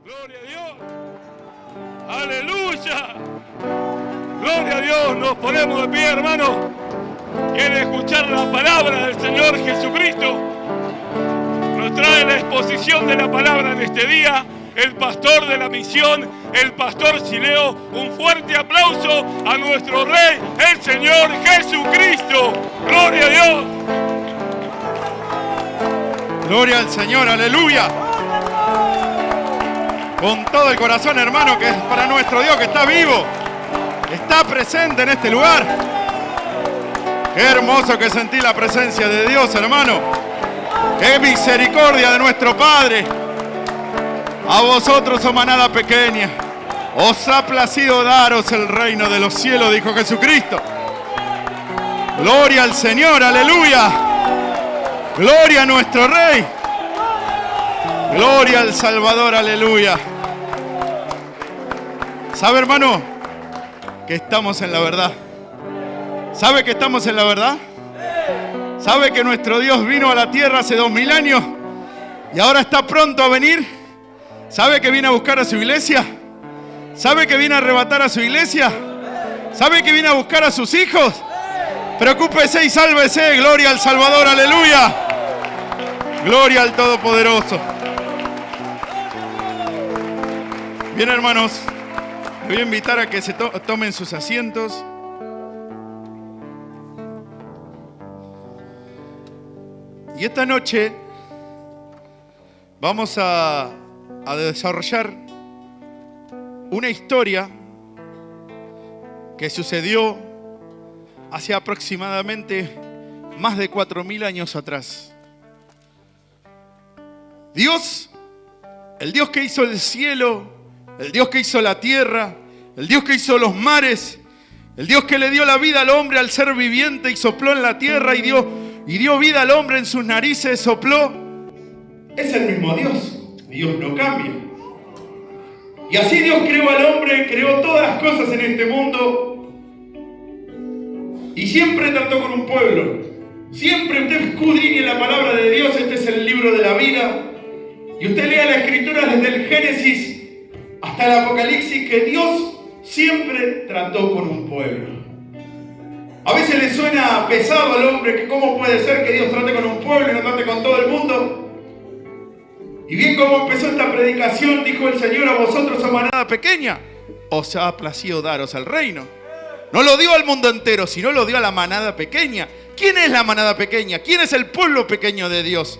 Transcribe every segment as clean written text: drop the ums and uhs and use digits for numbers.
Gloria a Dios. Aleluya. Gloria a Dios. Nos ponemos de pie, hermanos. ¿Quiere escuchar la palabra del Señor Jesucristo? Nos trae la exposición de la palabra en este día el pastor de la misión, el pastor Sileo. Un fuerte aplauso a nuestro Rey, el Señor Jesucristo. Gloria a Dios. Gloria al Señor, aleluya. Con todo el corazón, hermano, que es para nuestro Dios que está vivo, está presente en este lugar. Qué hermoso que sentí la presencia de Dios, hermano. Qué misericordia de nuestro Padre. A vosotros, oh manada pequeña, os ha placido daros el reino de los cielos, dijo Jesucristo. Gloria al Señor, aleluya. Gloria a nuestro Rey. Gloria al Salvador, aleluya. ¿Sabe, hermano, que estamos en la verdad? ¿Sabe que estamos en la verdad? ¿Sabe que nuestro Dios vino a la tierra hace 2000 años y ahora está pronto a venir? ¿Sabe que viene a buscar a su iglesia? ¿Sabe que viene a arrebatar a su iglesia? ¿Sabe que viene a buscar a sus hijos? Preocúpese y sálvese. Gloria al Salvador, aleluya. Gloria al Todopoderoso. Bien, hermanos, les voy a invitar a que se tomen sus asientos. Y esta noche vamos a desarrollar una historia que sucedió hace aproximadamente más de 4000 años atrás. Dios, el Dios que hizo el cielo, el Dios que hizo la tierra, el Dios que hizo los mares, el Dios que le dio la vida al hombre al ser viviente y sopló en la tierra y dio vida al hombre en sus narices, sopló, es el mismo Dios. Dios no cambia. Y así Dios creó al hombre, creó todas las cosas en este mundo y siempre trató con un pueblo. Siempre usted escudriñe la palabra de Dios. Este es el libro de la vida y usted lea la escritura desde el Génesis hasta el Apocalipsis, que Dios siempre trató con un pueblo. A veces le suena pesado al hombre que cómo puede ser que Dios trate con un pueblo y no trate con todo el mundo. Y bien como empezó esta predicación, dijo el Señor: a vosotros, oh manada pequeña, os ha placido daros el reino. No lo dio al mundo entero, sino lo dio a la manada pequeña. ¿Quién es la manada pequeña? ¿Quién es el pueblo pequeño de Dios?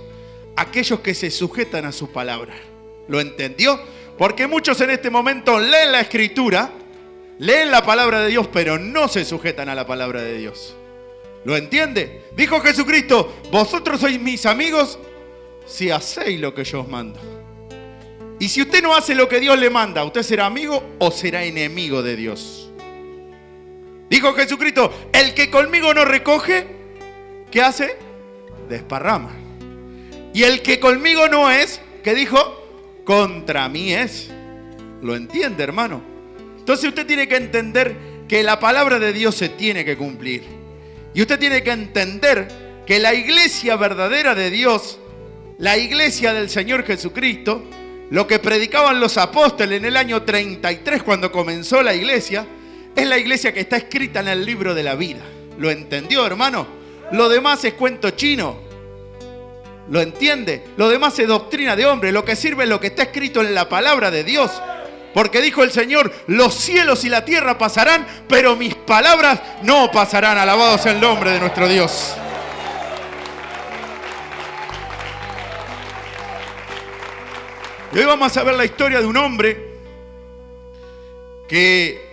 Aquellos que se sujetan a su palabra. ¿Lo entendió? Porque muchos en este momento leen la Escritura, leen la palabra de Dios, pero no se sujetan a la palabra de Dios. ¿Lo entiende? Dijo Jesucristo: vosotros sois mis amigos si hacéis lo que yo os mando. Y si usted no hace lo que Dios le manda, ¿usted será amigo o será enemigo de Dios? Dijo Jesucristo: el que conmigo no recoge, ¿qué hace? Desparrama. Y el que conmigo no es, ¿qué dijo? Contra mí es. ¿Lo entiende, hermano? Entonces usted tiene que entender que la palabra de Dios se tiene que cumplir. Y usted tiene que entender que la iglesia verdadera de Dios, la iglesia del Señor Jesucristo, lo que predicaban los apóstoles en el año 33 cuando comenzó la iglesia, es la iglesia que está escrita en el libro de la vida. ¿Lo entendió, hermano? Lo demás es cuento chino. ¿Lo entiende? Lo demás es doctrina de hombre. Lo que sirve es lo que está escrito en la palabra de Dios. Porque dijo el Señor: los cielos y la tierra pasarán, pero mis palabras no pasarán. Alabado sea el nombre de nuestro Dios. Y hoy vamos a ver la historia de un hombre que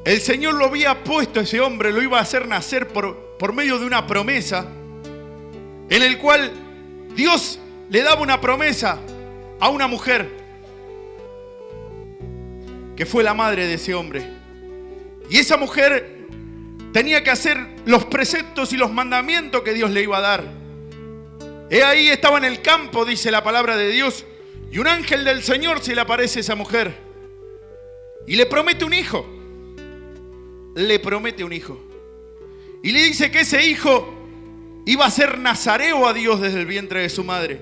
el Señor lo había puesto, ese hombre lo iba a hacer nacer por medio de una promesa, en el cual Dios le daba una promesa a una mujer que fue la madre de ese hombre. Y esa mujer tenía que hacer los preceptos y los mandamientos que Dios le iba a dar. He ahí estaba en el campo, dice la palabra de Dios, y un ángel del Señor se le aparece a esa mujer y le promete un hijo. Le promete un hijo. Y le dice que ese hijo iba a ser nazareo a Dios desde el vientre de su madre.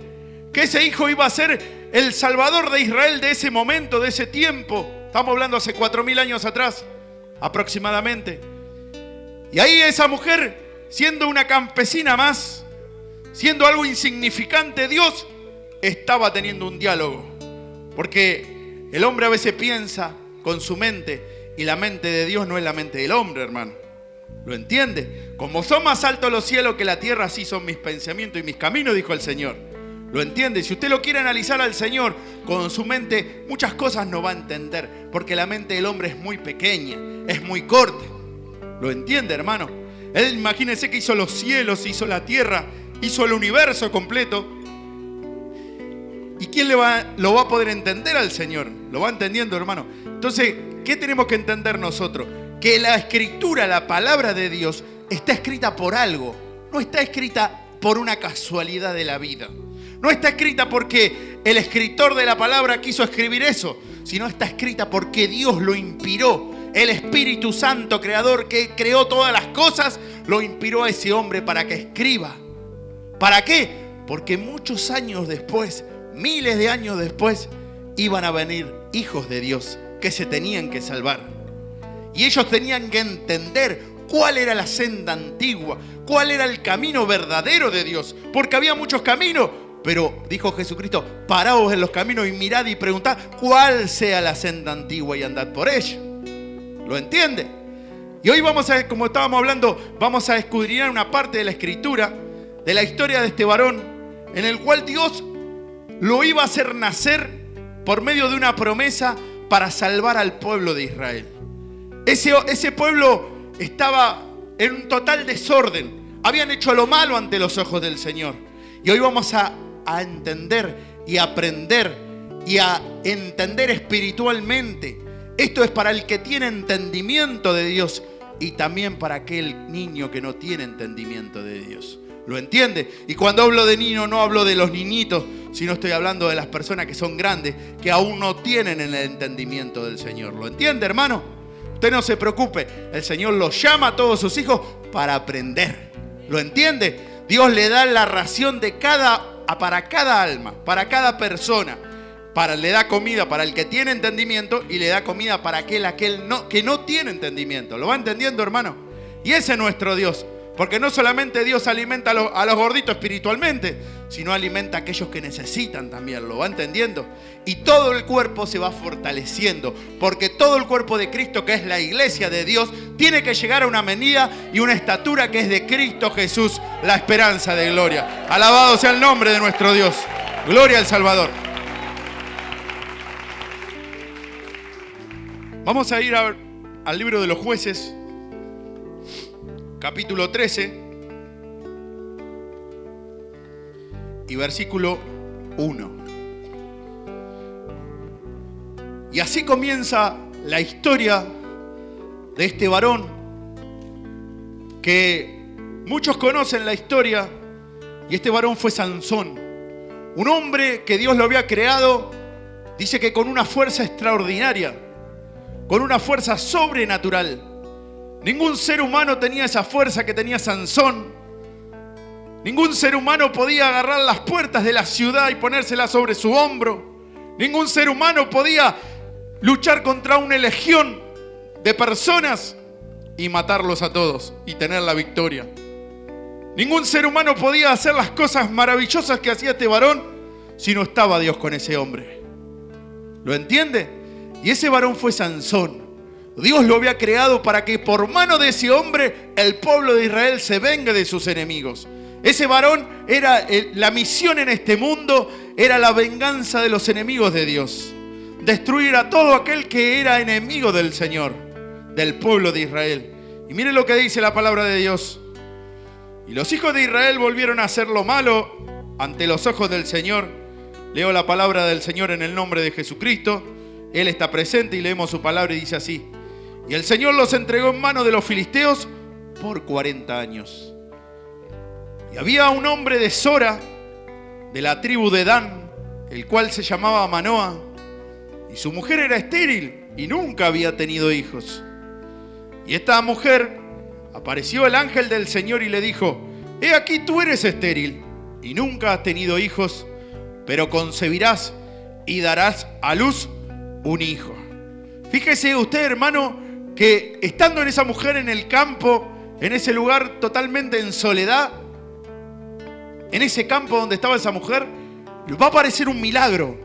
Que ese hijo iba a ser el Salvador de Israel de ese momento, de ese tiempo. Estamos hablando hace 4000 años atrás, aproximadamente. Y ahí esa mujer, siendo una campesina más, siendo algo insignificante, Dios estaba teniendo un diálogo. Porque el hombre a veces piensa con su mente, y la mente de Dios no es la mente del hombre, hermano. ¿Lo entiende? Como son más altos los cielos que la tierra, así son mis pensamientos y mis caminos, dijo el Señor. ¿Lo entiende? Si usted lo quiere analizar al Señor con su mente, muchas cosas no va a entender, porque la mente del hombre es muy pequeña, es muy corta. ¿Lo entiende, hermano? Él, imagínense que hizo los cielos, hizo la tierra, hizo el universo completo. ¿Y quién lo va a poder entender al Señor? ¿Lo va entendiendo, hermano? Entonces, ¿qué tenemos que entender nosotros? Que la Escritura, la palabra de Dios, está escrita por algo. No está escrita por una casualidad de la vida. No está escrita porque el escritor de la palabra quiso escribir eso, sino está escrita porque Dios lo inspiró. El Espíritu Santo, creador que creó todas las cosas, lo inspiró a ese hombre para que escriba. ¿Para qué? Porque muchos años después, miles de años después, iban a venir hijos de Dios que se tenían que salvar. Y ellos tenían que entender cuál era la senda antigua, cuál era el camino verdadero de Dios. Porque había muchos caminos, pero dijo Jesucristo, paraos en los caminos y mirad y preguntad cuál sea la senda antigua y andad por ella. ¿Lo entiende? Y hoy vamos a, como estábamos hablando, vamos a escudriñar una parte de la Escritura, de la historia de este varón, en el cual Dios lo iba a hacer nacer por medio de una promesa para salvar al pueblo de Israel. Ese pueblo estaba en un total desorden. Habían hecho lo malo ante los ojos del Señor. Y hoy vamos a entender y aprender y a entender espiritualmente. Esto es para el que tiene entendimiento de Dios y también para aquel niño que no tiene entendimiento de Dios. ¿Lo entiende? Y cuando hablo de niño no hablo de los niñitos, sino estoy hablando de las personas que son grandes, que aún no tienen el entendimiento del Señor. ¿Lo entiende, hermano? Usted no se preocupe, el Señor los llama a todos sus hijos para aprender. ¿Lo entiende? Dios le da la ración de para cada alma, para cada persona. Le da comida para el que tiene entendimiento y le da comida para aquel que no tiene entendimiento. ¿Lo va entendiendo, hermano? Y ese es nuestro Dios. Porque no solamente Dios alimenta a los gorditos espiritualmente, sino alimenta a aquellos que necesitan también. ¿Lo va entendiendo? Y todo el cuerpo se va fortaleciendo. Porque todo el cuerpo de Cristo, que es la iglesia de Dios, tiene que llegar a una medida y una estatura que es de Cristo Jesús, la esperanza de gloria. Alabado sea el nombre de nuestro Dios. Gloria al Salvador. Vamos a ir al libro de los Jueces, capítulo 13 y versículo 1. Y así comienza la historia de este varón que muchos conocen la historia, y este varón fue Sansón, un hombre que Dios lo había creado, dice que con una fuerza extraordinaria, con una fuerza sobrenatural. Ningún ser humano tenía esa fuerza que tenía Sansón. Ningún ser humano podía agarrar las puertas de la ciudad y ponérselas sobre su hombro. Ningún ser humano podía luchar contra una legión de personas y matarlos a todos y tener la victoria. Ningún ser humano podía hacer las cosas maravillosas que hacía este varón si no estaba Dios con ese hombre. ¿Lo entiende? Y ese varón fue Sansón. Dios lo había creado para que por mano de ese hombre el pueblo de Israel se venga de sus enemigos. Ese varón era la misión en este mundo, era la venganza de los enemigos de Dios. Destruir a todo aquel que era enemigo del Señor, del pueblo de Israel. Y mire lo que dice la palabra de Dios. Y los hijos de Israel volvieron a hacer lo malo ante los ojos del Señor. Leo la palabra del Señor en el nombre de Jesucristo. Él está presente y leemos su palabra y dice así. Y el Señor los entregó en manos de los filisteos por 40 años. Y había un hombre de Sora, de la tribu de Dan, el cual se llamaba Manoa, y su mujer era estéril y nunca había tenido hijos. Y esta mujer, apareció el ángel del Señor y le dijo: he aquí tú eres estéril y nunca has tenido hijos, pero concebirás y darás a luz un hijo. Fíjese usted, hermano, que estando en esa mujer en el campo, en ese lugar totalmente en soledad, en ese campo donde estaba esa mujer, va a aparecer un milagro.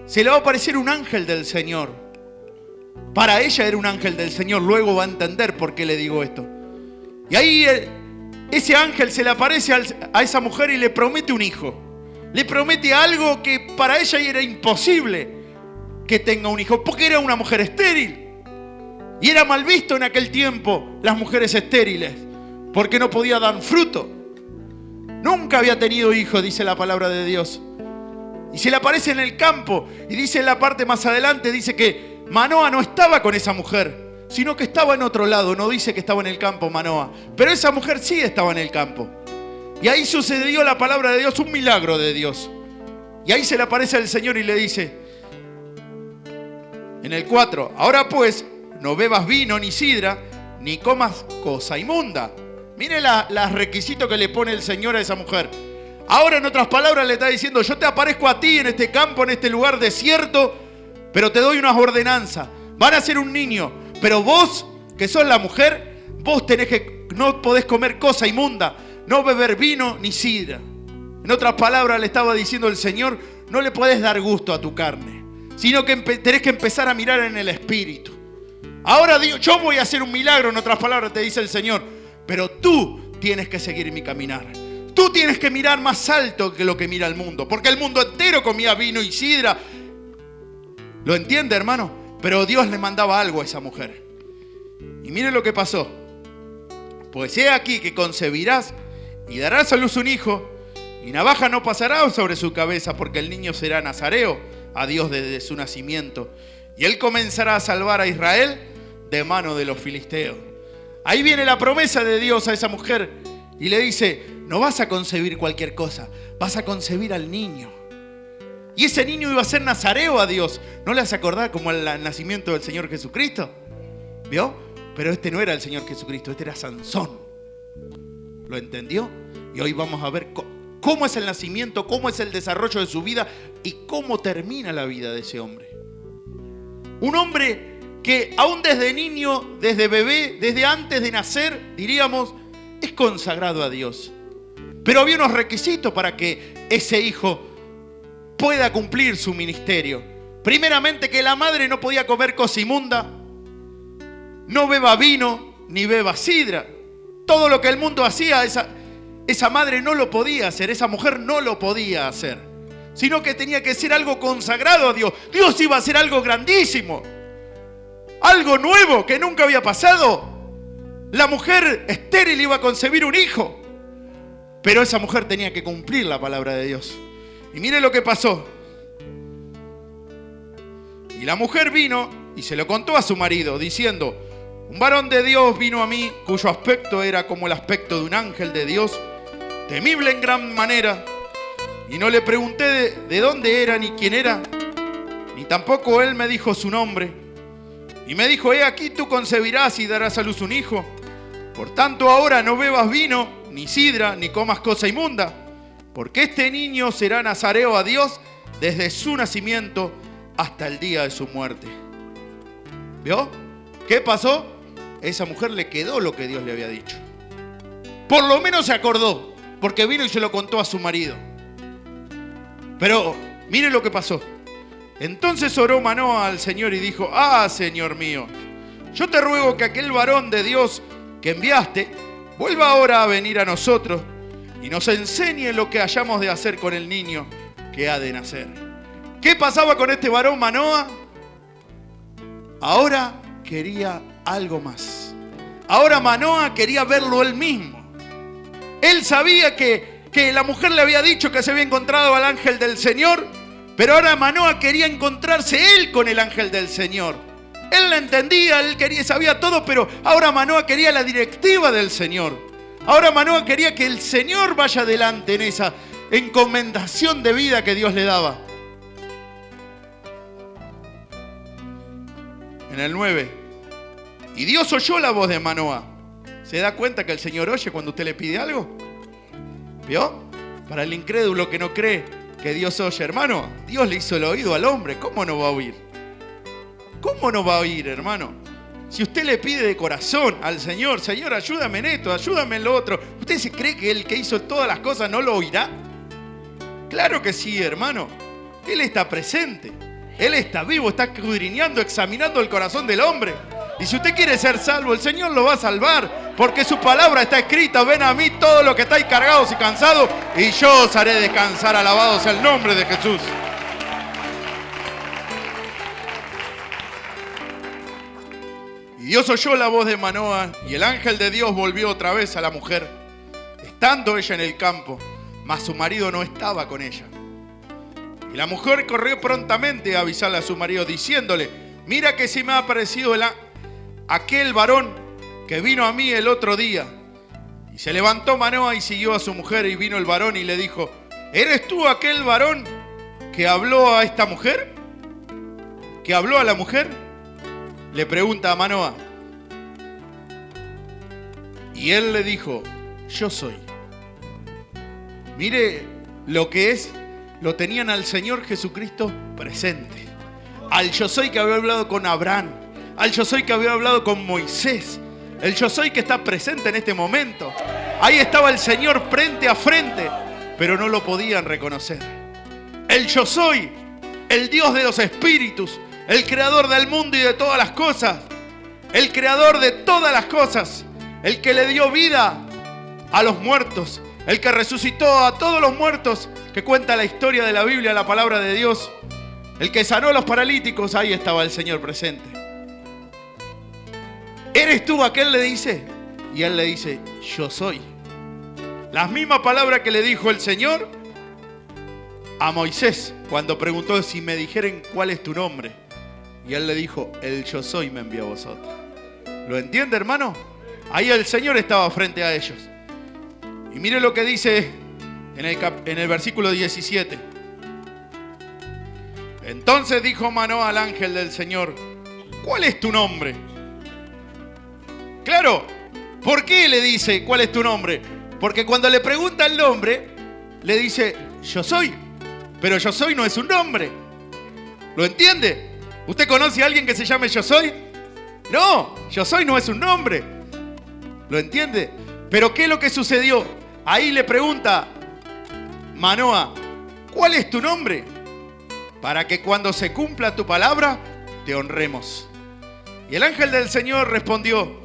Se le va a aparecer un ángel del Señor. Para ella era un ángel del Señor. Luego va a entender por qué le digo esto. Y ahí ese ángel se le aparece a esa mujer y le promete un hijo. Le promete algo que para ella era imposible que tenga un hijo, porque era una mujer estéril. Y era mal visto en aquel tiempo las mujeres estériles, porque no podía dar fruto. Nunca había tenido hijo, dice la palabra de Dios. Y se le aparece en el campo, y dice en la parte más adelante, dice que Manoa no estaba con esa mujer, sino que estaba en otro lado. No dice que estaba en el campo Manoa, pero esa mujer sí estaba en el campo. Y ahí sucedió la palabra de Dios, un milagro de Dios. Y ahí se le aparece al Señor y le dice, en el 4, ahora pues, no bebas vino ni sidra, ni comas cosa inmunda. Mire los requisitos que le pone el Señor a esa mujer. Ahora, en otras palabras, le está diciendo, yo te aparezco a ti en este campo, en este lugar desierto, pero te doy unas ordenanzas. Van a ser un niño, pero vos, que sos la mujer, vos no podés comer cosa inmunda, no beber vino ni sidra. En otras palabras, le estaba diciendo el Señor, no le podés dar gusto a tu carne, sino que tenés que empezar a mirar en el Espíritu. Ahora digo, yo voy a hacer un milagro, en otras palabras, te dice el Señor, pero tú tienes que seguir mi caminar. Tú tienes que mirar más alto que lo que mira el mundo, porque el mundo entero comía vino y sidra. ¿Lo entiende, hermano? Pero Dios le mandaba algo a esa mujer. Y mire lo que pasó. Pues he aquí que concebirás y darás a luz un hijo, y navaja no pasará sobre su cabeza, porque el niño será nazareo a Dios desde su nacimiento. Y él comenzará a salvar a Israel de mano de los filisteos. Ahí viene la promesa de Dios a esa mujer y le dice, no vas a concebir cualquier cosa, vas a concebir al niño. Y ese niño iba a ser nazareo a Dios. ¿No le hace acordar como el nacimiento del Señor Jesucristo? ¿Vio? Pero este no era el Señor Jesucristo, este era Sansón. ¿Lo entendió? Y hoy vamos a ver cómo es el nacimiento, cómo es el desarrollo de su vida y cómo termina la vida de ese hombre. Un hombre que aún desde niño, desde bebé, desde antes de nacer, diríamos, es consagrado a Dios. Pero había unos requisitos para que ese hijo pueda cumplir su ministerio. Primeramente, que la madre no podía comer cosa inmunda, no beba vino ni beba sidra. Todo lo que el mundo hacía, esa madre no lo podía hacer, esa mujer no lo podía hacer, sino que tenía que ser algo consagrado a Dios. Dios iba a hacer algo grandísimo, algo nuevo que nunca había pasado. La mujer estéril iba a concebir un hijo, pero esa mujer tenía que cumplir la palabra de Dios. Y mire lo que pasó. Y la mujer vino y se lo contó a su marido, diciendo, un varón de Dios vino a mí, cuyo aspecto era como el aspecto de un ángel de Dios, temible en gran manera. Y no le pregunté de dónde era ni quién era, ni tampoco él me dijo su nombre. Y me dijo, he aquí tú concebirás y darás a luz un hijo. Por tanto ahora no bebas vino, ni sidra, ni comas cosa inmunda, porque este niño será nazareo a Dios desde su nacimiento hasta el día de su muerte. ¿Vio? ¿Qué pasó? Esa mujer le quedó lo que Dios le había dicho. Por lo menos se acordó, porque vino y se lo contó a su marido. Pero mire lo que pasó. Entonces oró Manoa al Señor y dijo, Señor mío, yo te ruego que aquel varón de Dios que enviaste vuelva ahora a venir a nosotros y nos enseñe lo que hayamos de hacer con el niño que ha de nacer. ¿Qué pasaba con este varón Manoa? Ahora quería algo más. Ahora Manoa quería verlo él mismo. Él sabía que la mujer le había dicho que se había encontrado al ángel del Señor, pero ahora Manoa quería encontrarse él con el ángel del Señor. Él la entendía, él sabía todo, pero ahora Manoa quería la directiva del Señor. Ahora Manoa quería que el Señor vaya adelante en esa encomendación de vida que Dios le daba. En el 9, y Dios oyó la voz de Manoa. ¿Se da cuenta que el Señor oye cuando usted le pide algo? ¿Vio? Para el incrédulo que no cree, que Dios oye, hermano. Dios le hizo el oído al hombre, ¿cómo no va a oír? ¿Cómo no va a oír, hermano? Si usted le pide de corazón al Señor, Señor, ayúdame en esto, ayúdame en lo otro, ¿usted se cree que el que hizo todas las cosas no lo oirá? Claro que sí, hermano. Él está presente. Él está vivo, está escudriñando, examinando el corazón del hombre. Y si usted quiere ser salvo, el Señor lo va a salvar, porque su palabra está escrita: ven a mí todos los que estáis cargados y cansados, y yo os haré descansar. Alabado sea el nombre de Jesús. Y Dios oyó la voz de Manoah, y el ángel de Dios volvió otra vez a la mujer, estando ella en el campo, mas su marido no estaba con ella. Y la mujer corrió prontamente a avisarle a su marido, diciéndole: mira que se me ha aparecido aquel varón que vino a mí el otro día. Y se levantó Manoah y siguió a su mujer, y vino el varón y le dijo: ¿eres tú aquel varón que habló a esta mujer? ¿Que habló a la mujer? Le pregunta a Manoah. Y él le dijo: yo soy. Mire lo que es, lo tenían al Señor Jesucristo presente. Al yo soy que había hablado con Abraham, al yo soy que había hablado con Moisés, el yo soy que está presente en este momento. Ahí estaba el Señor frente a frente, pero no lo podían reconocer. El yo soy, el Dios de los espíritus, el creador del mundo y de todas las cosas, el creador de todas las cosas, el que le dio vida a los muertos, el que resucitó a todos los muertos, que cuenta la historia de la Biblia, la palabra de Dios, el que sanó a los paralíticos. Ahí estaba el Señor presente. ¿Eres tú aquel?, le dice. Y él le dice: yo soy. Las mismas palabras que le dijo el Señor a Moisés cuando preguntó: si me dijeren cuál es tu nombre. Y él le dijo: el yo soy me envió a vosotros. ¿Lo entiende, hermano? Ahí el Señor estaba frente a ellos. Y mire lo que dice en el versículo 17. Entonces dijo Manoah al ángel del Señor: ¿cuál es tu nombre? Claro, ¿por qué le dice cuál es tu nombre? Porque cuando le pregunta el nombre, le dice: yo soy. Pero yo soy no es un nombre. ¿Lo entiende? ¿Usted conoce a alguien que se llame yo soy? No, yo soy no es un nombre. ¿Lo entiende? Pero ¿qué es lo que sucedió? Ahí le pregunta Manoah: ¿cuál es tu nombre? Para que cuando se cumpla tu palabra, te honremos. Y el ángel del Señor respondió: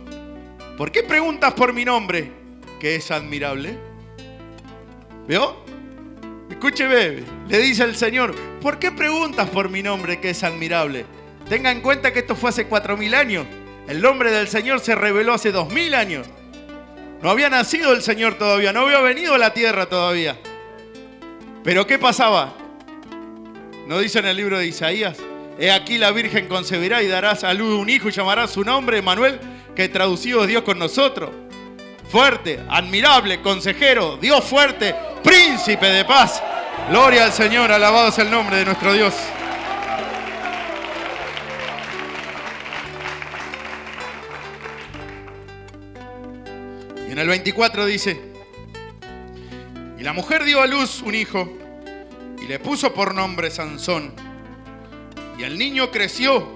¿por qué preguntas por mi nombre, que es admirable? ¿Vio? Escúcheme, le dice el Señor: ¿por qué preguntas por mi nombre, que es admirable? Tenga en cuenta que esto fue hace 4000 años. El nombre del Señor se reveló hace 2000 años. No había nacido el Señor todavía, no había venido a la tierra todavía. Pero ¿qué pasaba? ¿No dice en el libro de Isaías? He aquí la Virgen concebirá y dará a luz un hijo y llamará su nombre Emmanuel, que traducido es Dios con nosotros. Fuerte, admirable, consejero, Dios fuerte, príncipe de paz. Gloria al Señor, alabado sea el nombre de nuestro Dios. Y en el 24 dice: y la mujer dio a luz un hijo y le puso por nombre Sansón. Y el niño creció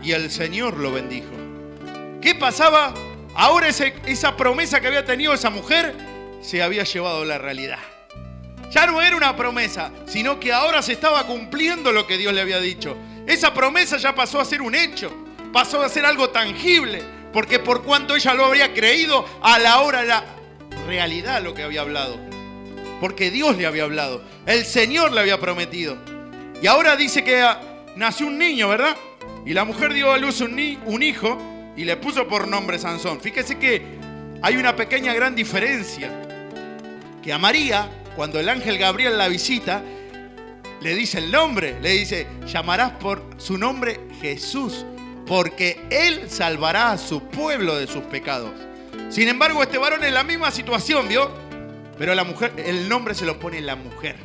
y el Señor lo bendijo. ¿Qué pasaba? Ahora esa promesa que había tenido esa mujer se había llevado a la realidad. Ya no era una promesa, sino que ahora se estaba cumpliendo lo que Dios le había dicho. Esa promesa ya pasó a ser un hecho, pasó a ser algo tangible, porque por cuanto ella lo habría creído, a la hora era realidad lo que había hablado. Porque Dios le había hablado, el Señor le había prometido. Y ahora dice que nació un niño, ¿verdad? Y la mujer dio a luz un hijo y le puso por nombre Sansón. Fíjese que hay una pequeña gran diferencia. Que a María, cuando el ángel Gabriel la visita, le dice el nombre. Le dice: llamarás por su nombre Jesús, porque Él salvará a su pueblo de sus pecados. Sin embargo, este varón en la misma situación, ¿vio? Pero la mujer, el nombre se lo pone la mujer.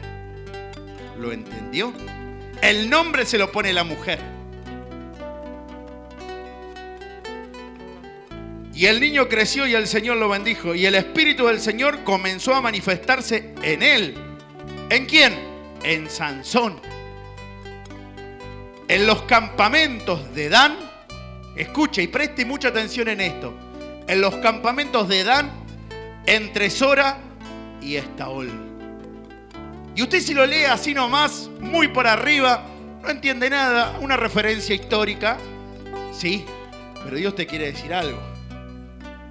¿Lo entendió? El nombre se lo pone la mujer. Y el niño creció y el Señor lo bendijo. Y el Espíritu del Señor comenzó a manifestarse en él. ¿En quién? en Sansón. En los campamentos de Dan, escuche y preste mucha atención en esto. En los campamentos de Dan, entre Sora y Estaol. Y usted si lo lee así nomás, muy por arriba, no entiende nada, una referencia histórica, sí, pero Dios te quiere decir algo.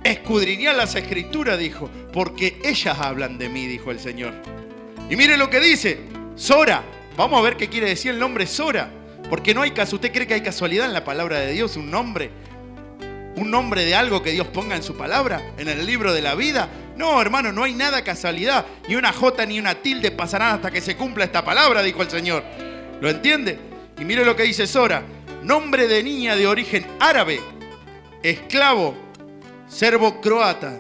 Escudriñad las escrituras, dijo, porque ellas hablan de mí, dijo el Señor. Y mire lo que dice, Sora. Vamos a ver qué quiere decir el nombre Sora. Porque no hay caso. ¿Usted cree que hay casualidad en la palabra de Dios? Un nombre de algo que Dios ponga en su palabra, en el libro de la vida. No, hermano, no hay nada casualidad. Ni una jota ni una tilde pasarán hasta que se cumpla esta palabra, dijo el Señor. ¿Lo entiende? Y mire lo que dice Sora. Nombre de niña de origen árabe, esclavo, serbo-croata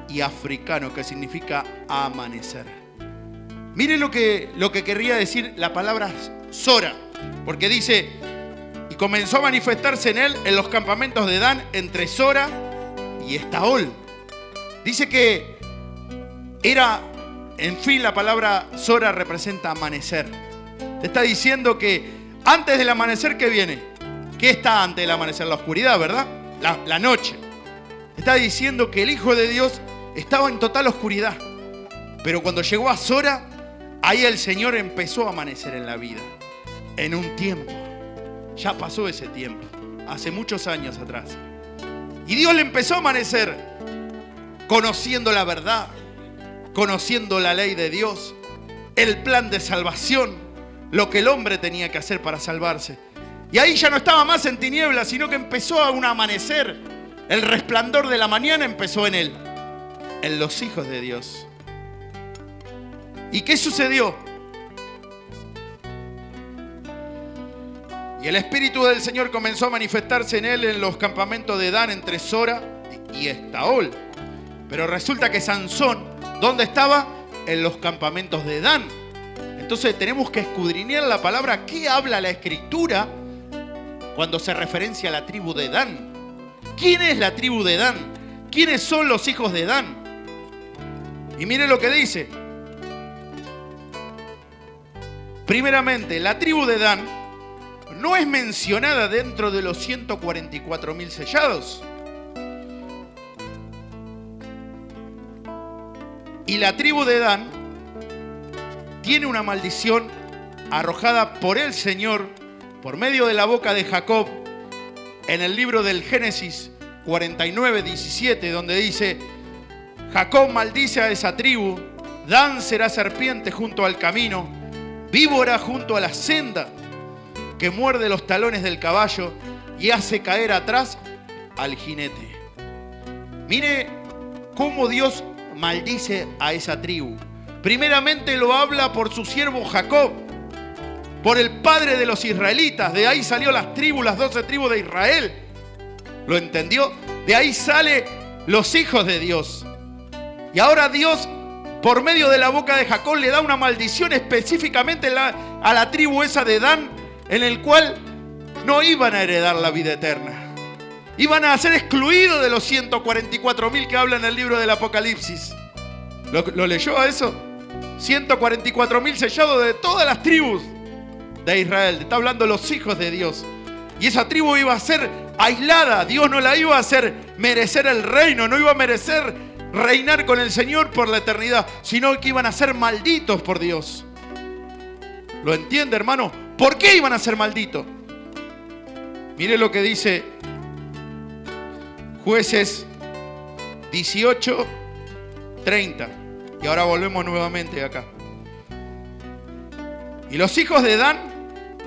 y africano, que significa amanecer. Mire lo que querría decir la palabra Sora, porque dice, y comenzó a manifestarse en él en los campamentos de Dan, entre Sora y Estaol. Dice que era, en fin, la palabra Sora representa amanecer. Te está diciendo que antes del amanecer, ¿qué viene? ¿Qué está antes del amanecer? La oscuridad, ¿verdad? La noche. Te está diciendo que el Hijo de Dios estaba en total oscuridad. Pero cuando llegó a Sora, ahí el Señor empezó a amanecer en la vida. En un tiempo. Ya pasó ese tiempo. Hace muchos años atrás. Y Dios le empezó a amanecer. Conociendo la verdad. Conociendo la ley de Dios. El plan de salvación. Lo que el hombre tenía que hacer para salvarse. Y ahí ya no estaba más en tinieblas, sino que empezó a un amanecer. El resplandor de la mañana empezó en él. En los hijos de Dios. ¿Y qué sucedió? Y el Espíritu del Señor comenzó a manifestarse en él en los campamentos de Dan, entre Sora y Estaol. Pero resulta que Sansón, ¿dónde estaba? En los campamentos de Dan. Entonces tenemos que escudriñar la palabra. ¿Qué habla la Escritura cuando se referencia a la tribu de Dan? ¿Quién es la tribu de Dan? ¿Quiénes son los hijos de Dan? Y mire lo que dice. Primeramente, la tribu de Dan no es mencionada dentro de los 144.000 sellados. Y la tribu de Dan tiene una maldición arrojada por el Señor por medio de la boca de Jacob en el libro del Génesis 49:17, donde dice: Jacob maldice a esa tribu, Dan será serpiente junto al camino, víbora junto a la senda, que muerde los talones del caballo y hace caer atrás al jinete. Mire cómo Dios maldice a esa tribu. Primeramente lo habla por su siervo Jacob, por el padre de los israelitas. De ahí salió las tribus, las 12 tribus de Israel. ¿Lo entendió? De ahí salen los hijos de Dios. Y ahora Dios, por medio de la boca de Jacob, le da una maldición específicamente a la tribu esa de Dan, en el cual no iban a heredar la vida eterna. Iban a ser excluidos de los 144.000 que habla en el libro del Apocalipsis. ¿Lo leyó a eso? 144.000 sellados de todas las tribus de Israel. Está hablando los hijos de Dios. Y esa tribu iba a ser aislada. Dios no la iba a hacer merecer el reino. No iba a merecer reinar con el Señor por la eternidad, sino que iban a ser malditos por Dios. ¿Lo entiende, hermano? ¿Por qué iban a ser malditos? Mire lo que dice Jueces 18:30. Y ahora volvemos nuevamente acá. Y los hijos de Dan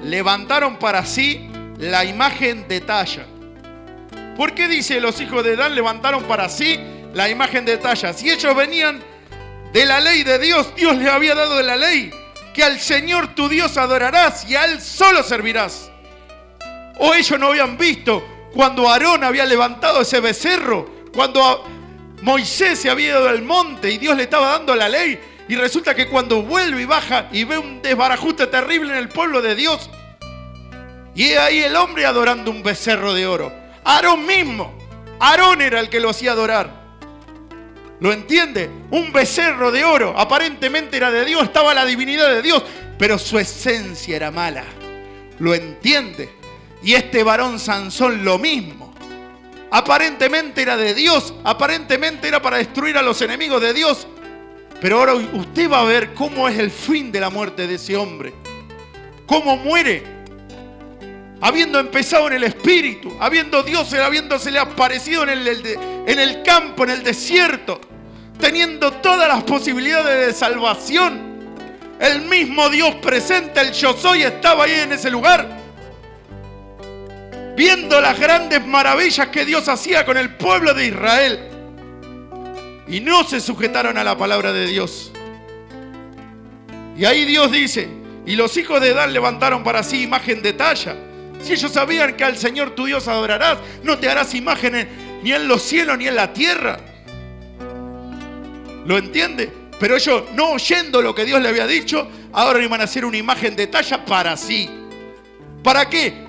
levantaron para sí la imagen de talla. ¿Por qué dice los hijos de Dan levantaron para sí la imagen de talla? Si ellos venían de la ley de Dios, Dios les había dado de la ley que al Señor tu Dios adorarás y a Él solo servirás. O ellos no habían visto cuando Aarón había levantado ese becerro, cuando Moisés se había ido del monte y Dios le estaba dando la ley, y resulta que cuando vuelve y baja y ve un desbarajuste terrible en el pueblo de Dios, y ahí el hombre adorando un becerro de oro. Aarón mismo, Aarón era el que lo hacía adorar. ¿Lo entiende? Un becerro de oro, aparentemente era de Dios, estaba la divinidad de Dios, pero su esencia era mala. ¿Lo entiende? Y este varón Sansón lo mismo. Aparentemente era de Dios, aparentemente era para destruir a los enemigos de Dios, pero ahora usted va a ver cómo es el fin de la muerte de ese hombre. Cómo muere, habiendo empezado en el espíritu, habiéndosele aparecido en el campo, en el desierto, teniendo todas las posibilidades de salvación. El mismo Dios presente, el Yo Soy, estaba ahí en ese lugar, viendo las grandes maravillas que Dios hacía con el pueblo de Israel. Y no se sujetaron a la palabra de Dios. Y ahí Dios dice: y los hijos de Dan levantaron para sí imagen de talla. Si ellos sabían que al Señor tu Dios adorarás, no te harás imágenes ni en los cielos ni en la tierra. ¿Lo entiende? Pero ellos, no oyendo lo que Dios le había dicho, ahora iban a hacer una imagen de talla para sí. ¿Para qué?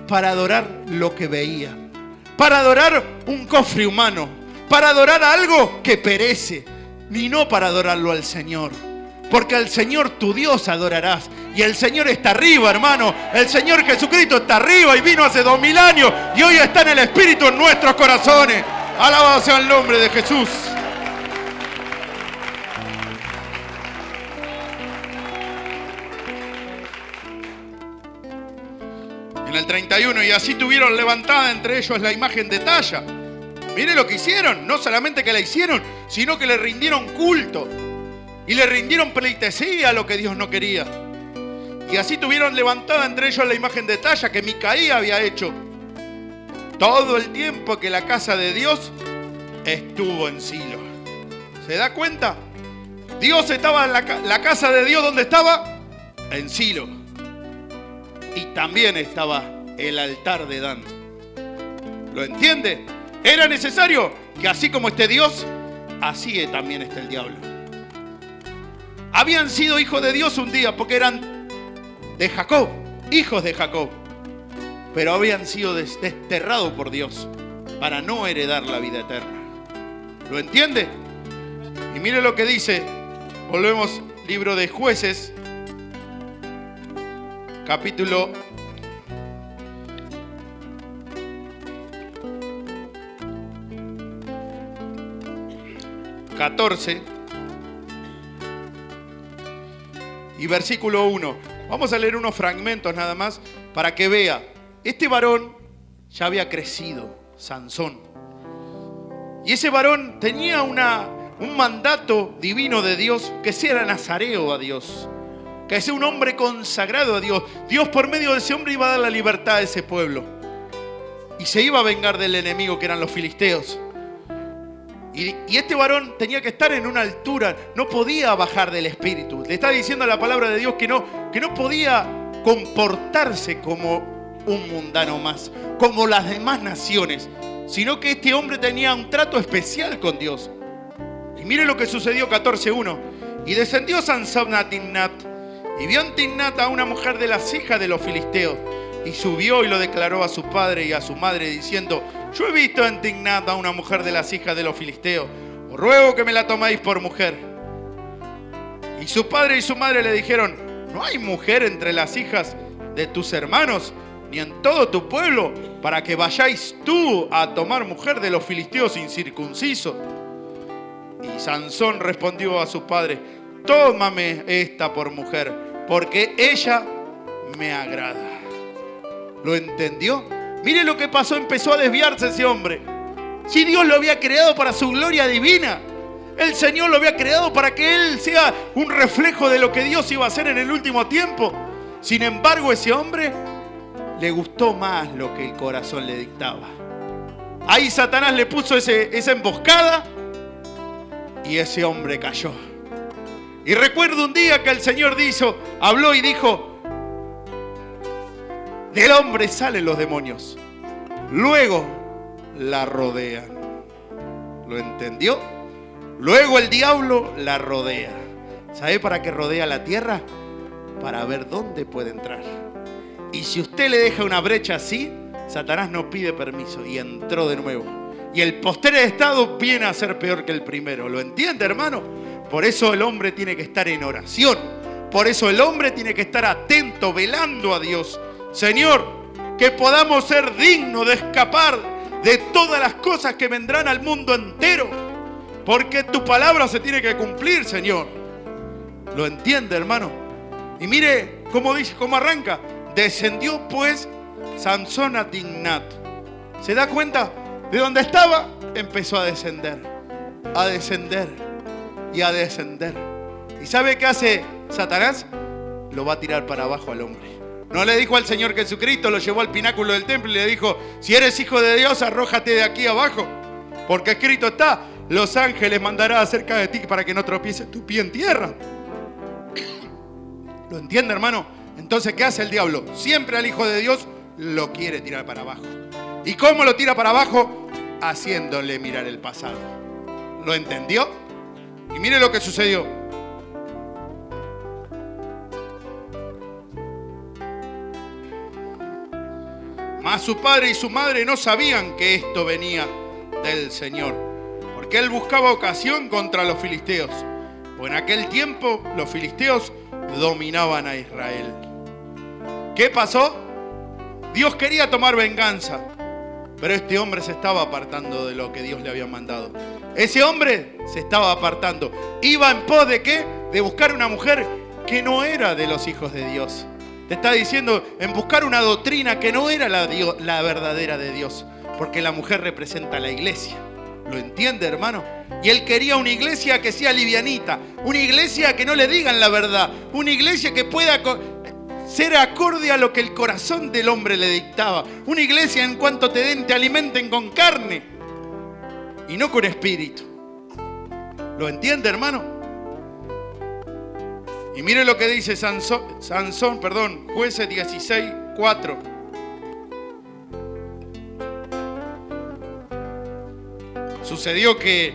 Para adorar lo que veían. Para adorar un cofre humano. Para adorar algo que perece. Ni no para adorarlo al Señor. Porque al Señor tu Dios adorarás. Y el Señor está arriba, hermano. El Señor Jesucristo está arriba y vino hace 2000 años. Y hoy está en el Espíritu en nuestros corazones. Alabado sea el nombre de Jesús. En el 31, y así tuvieron levantada entre ellos la imagen de talla. Mire lo que hicieron. No solamente que la hicieron, sino que le rindieron culto. Y le rindieron pleitesía a lo que Dios no quería. Y así tuvieron levantada entre ellos la imagen de talla que Micaía había hecho. Todo el tiempo que la casa de Dios estuvo en Silo. ¿Se da cuenta? Dios estaba en la casa de Dios. ¿Dónde estaba? En Silo. Y también estaba el altar de Dan. ¿Lo entiende? Era necesario que así como esté Dios, así también está el diablo. Habían sido hijos de Dios un día porque eran de Jacob, hijos de Jacob. Pero habían sido desterrados por Dios para no heredar la vida eterna. ¿Lo entiende? Y mire lo que dice. Volvemos, libro de Jueces, capítulo 14 y versículo 1. Vamos a leer unos fragmentos nada más para que vea. Este varón ya había crecido, Sansón. Y ese varón tenía un mandato divino de Dios, que sea nazareo a Dios, que sea un hombre consagrado a Dios. Dios por medio de ese hombre iba a dar la libertad a ese pueblo. Y se iba a vengar del enemigo que eran los filisteos. Y este varón tenía que estar en una altura, no podía bajar del espíritu. Le está diciendo la palabra de Dios que no podía comportarse como un mundano más, como las demás naciones, sino que este hombre tenía un trato especial con Dios. Y mire lo que sucedió, 14:1. Y descendió Sansón a Timnat, y vio en Timnat a una mujer de las hijas de los filisteos, y subió y lo declaró a su padre y a su madre, diciendo: yo he visto en Timnat a una mujer de las hijas de los filisteos, os ruego que me la toméis por mujer. Y su padre y su madre le dijeron: no hay mujer entre las hijas de tus hermanos, ni en todo tu pueblo, para que vayáis tú a tomar mujer de los filisteos incircuncisos. Y Sansón respondió a su padre: tómame esta por mujer, porque ella me agrada. ¿Lo entendió? Mire lo que pasó, empezó a desviarse ese hombre. Si Dios lo había creado para su gloria divina, el Señor lo había creado para que Él sea un reflejo de lo que Dios iba a hacer en el último tiempo. Sin embargo, ese hombre le gustó más lo que el corazón le dictaba. Ahí Satanás le puso esa emboscada y ese hombre cayó. Y recuerdo un día que el Señor habló y dijo: del hombre salen los demonios, luego la rodean. ¿Lo entendió? Luego el diablo la rodea. ¿Sabe para qué rodea la tierra? Para ver dónde puede entrar. Y si usted le deja una brecha así, Satanás no pide permiso y entró de nuevo. Y el postrer estado viene a ser peor que el primero. ¿Lo entiende, hermano? Por eso el hombre tiene que estar en oración. Por eso el hombre tiene que estar atento, velando a Dios. Señor, que podamos ser dignos de escapar de todas las cosas que vendrán al mundo entero. Porque tu palabra se tiene que cumplir, Señor. ¿Lo entiende, hermano? Y mire cómo dice, cómo arranca. Descendió pues Sansón a Timnat. ¿Se da cuenta? De donde estaba, empezó a descender y a descender. ¿Y sabe qué hace Satanás? Lo va a tirar para abajo al hombre. No le dijo al Señor Jesucristo, lo llevó al pináculo del templo y le dijo: si eres hijo de Dios, arrójate de aquí abajo, porque escrito está: los ángeles mandará acerca de ti para que no tropieces tu pie en tierra. ¿Lo entiende, hermano? Entonces, ¿qué hace el diablo? Siempre al hijo de Dios lo quiere tirar para abajo. ¿Y cómo lo tira para abajo? Haciéndole mirar el pasado. ¿Lo entendió? Y mire lo que sucedió. Mas su padre y su madre no sabían que esto venía del Señor, porque él buscaba ocasión contra los filisteos, pues en aquel tiempo los filisteos dominaban a Israel. ¿Qué pasó? Dios quería tomar venganza, pero este hombre se estaba apartando de lo que Dios le había mandado. Ese hombre se estaba apartando. Iba en pos de ¿qué? De buscar una mujer que no era de los hijos de Dios. Te está diciendo en buscar una doctrina que no era la verdadera de Dios. Porque la mujer representa a la iglesia. ¿Lo entiende, hermano? Y él quería una iglesia que sea livianita. Una iglesia que no le digan la verdad. Una iglesia que pueda ser acorde a lo que el corazón del hombre le dictaba. Una iglesia en cuanto te alimenten con carne y no con espíritu. ¿Lo entiende, hermano? Y mire lo que dice Jueces 16:4. Sucedió que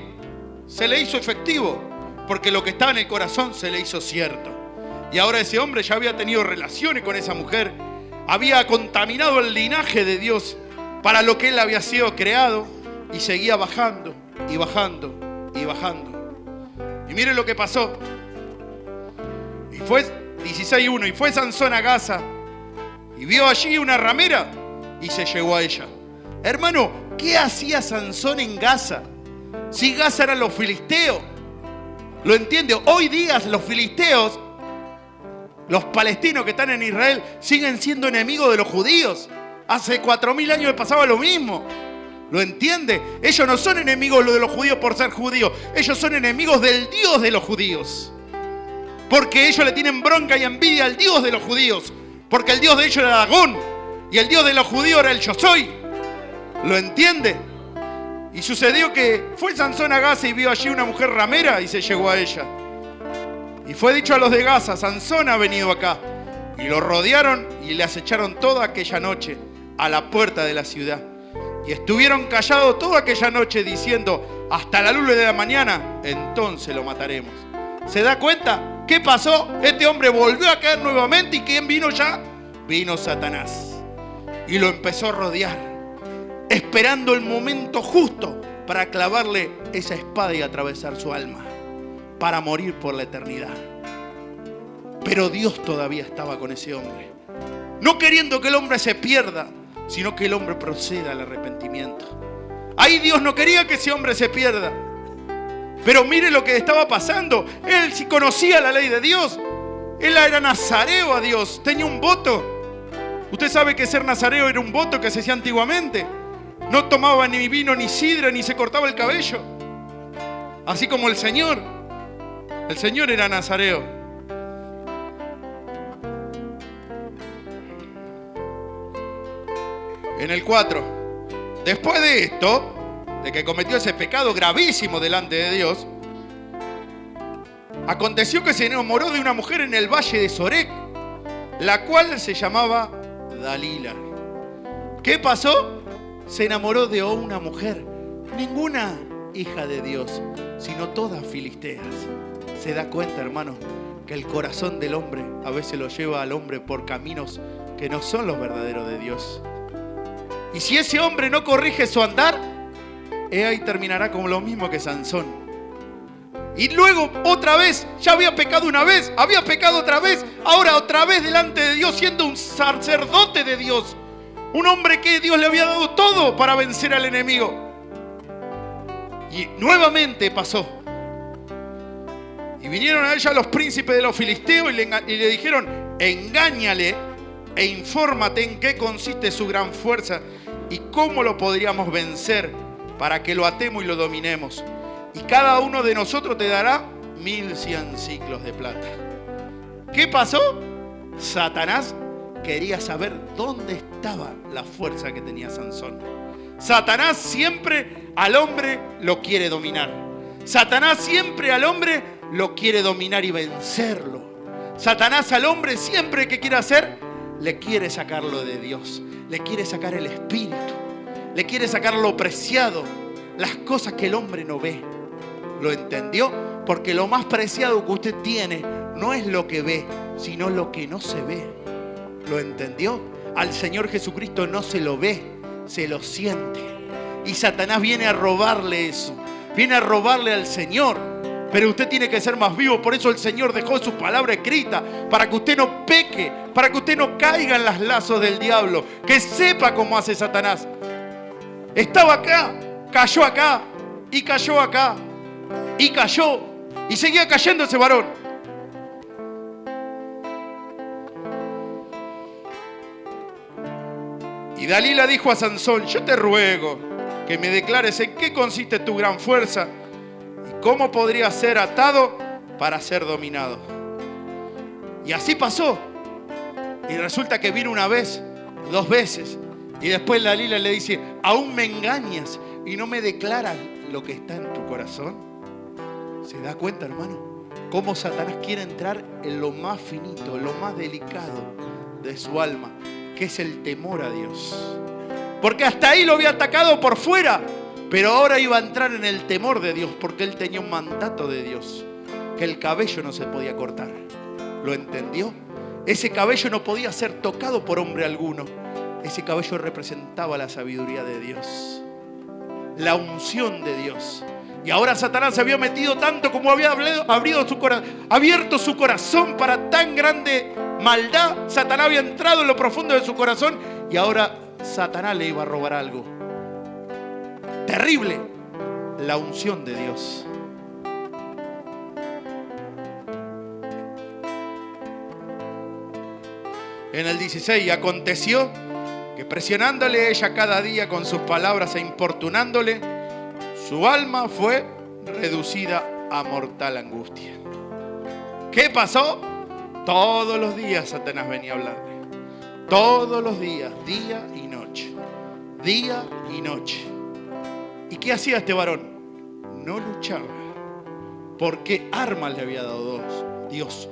se le hizo efectivo, porque lo que estaba en el corazón se le hizo cierto. Y ahora ese hombre ya había tenido relaciones con esa mujer, había contaminado el linaje de Dios para lo que él había sido creado, y seguía bajando y bajando y bajando. Y mire lo que pasó. Y fue 16:1, y fue Sansón a Gaza y vio allí una ramera y se llegó a ella. Hermano, ¿qué hacía Sansón en Gaza? Si Gaza eran los filisteos. ¿Lo entiende? Hoy día los filisteos, los palestinos que están en Israel, siguen siendo enemigos de los judíos. Hace 4000 años pasaba lo mismo. ¿Lo entiende? Ellos no son enemigos de los judíos por ser judíos. Ellos son enemigos del Dios de los judíos. Porque ellos le tienen bronca y envidia al Dios de los judíos. Porque el Dios de ellos era Dagón. Y el Dios de los judíos era el Yo Soy. ¿Lo entiende? Y sucedió que fue Sansón a Gaza y vio allí una mujer ramera y se llegó a ella. Y fue dicho a los de Gaza: Sansón ha venido acá. Y lo rodearon y le acecharon toda aquella noche a la puerta de la ciudad. Y estuvieron callados toda aquella noche diciendo: hasta la luz de la mañana, entonces lo mataremos. ¿Se da cuenta? ¿Qué pasó? Este hombre volvió a caer nuevamente. ¿Y quién vino ya? Vino Satanás. Y lo empezó a rodear, esperando el momento justo para clavarle esa espada y atravesar su alma, para morir por la eternidad. Pero Dios todavía estaba con ese hombre, no queriendo que el hombre se pierda, sino que el hombre proceda al arrepentimiento. Ahí Dios no quería que ese hombre se pierda. Pero mire lo que estaba pasando. Él sí conocía la ley de Dios. Él era nazareo a Dios, tenía un voto. Usted sabe que ser nazareo era un voto que se hacía antiguamente. No tomaba ni vino ni sidra, ni se cortaba el cabello. Así como el Señor era nazareo. En el 4, después de esto, de que cometió ese pecado gravísimo delante de Dios, aconteció que se enamoró de una mujer en el valle de Sorek, la cual se llamaba Dalila. ¿Qué pasó? Se enamoró de una mujer, ninguna hija de Dios, sino todas filisteas. ¿Se da cuenta, hermano, que el corazón del hombre a veces lo lleva al hombre por caminos que no son los verdaderos de Dios? Y si ese hombre no corrige su andar, he ahí terminará como lo mismo que Sansón. Y luego otra vez, ya había pecado una vez, había pecado otra vez, ahora otra vez delante de Dios, siendo un sacerdote de Dios, un hombre que Dios le había dado todo para vencer al enemigo. Y nuevamente pasó. Y vinieron a ella los príncipes de los filisteos y le dijeron: engáñale e infórmate en qué consiste su gran fuerza y cómo lo podríamos vencer para que lo atemos y lo dominemos. Y cada uno de nosotros te dará 1100 ciclos de plata. ¿Qué pasó? Satanás quería saber dónde estaba la fuerza que tenía Sansón. Satanás siempre al hombre lo quiere dominar. Satanás siempre al hombre lo quiere dominar y vencerlo. Satanás al hombre siempre que quiere hacer, le quiere sacarlo de Dios. Le quiere sacar el espíritu. Le quiere sacar lo preciado. Las cosas que el hombre no ve. ¿Lo entendió? Porque lo más preciado que usted tiene no es lo que ve, sino lo que no se ve. ¿Lo entendió? Al Señor Jesucristo no se lo ve, se lo siente. Y Satanás viene a robarle eso. Viene a robarle al Señor. Pero usted tiene que ser más vivo. Por eso el Señor dejó su palabra escrita, para que usted no peque, para que usted no caiga en los lazos del diablo. Que sepa cómo hace Satanás. Estaba acá, cayó acá, y cayó acá, y cayó, y seguía cayendo ese varón. Y Dalila dijo a Sansón: yo te ruego que me declares en qué consiste tu gran fuerza y cómo podría ser atado para ser dominado. Y así pasó. Y resulta que vino una vez, 2 veces, y después Dalila le dice: aún me engañas y no me declaras lo que está en tu corazón. ¿Se da cuenta, hermano? Cómo Satanás quiere entrar en lo más finito, en lo más delicado de su alma, que es el temor a Dios. Porque hasta ahí lo había atacado por fuera, pero ahora iba a entrar en el temor de Dios, porque él tenía un mandato de Dios, que el cabello no se podía cortar. ¿Lo entendió? Ese cabello no podía ser tocado por hombre alguno. Ese cabello representaba la sabiduría de Dios, la unción de Dios. Y ahora Satanás se había metido tanto, como había abierto su corazón para tan grande maldad. Satanás había entrado en lo profundo de su corazón y ahora Satanás le iba a robar algo terrible: la unción de Dios. En el 16, y aconteció que presionándole ella cada día con sus palabras e importunándole, su alma fue reducida a mortal angustia. ¿Qué pasó? Todos los días Satanás venía a hablarle. Todos los días, día y noche. Día y noche. ¿Y qué hacía este varón? No luchaba. Porque armas le había dado Dios.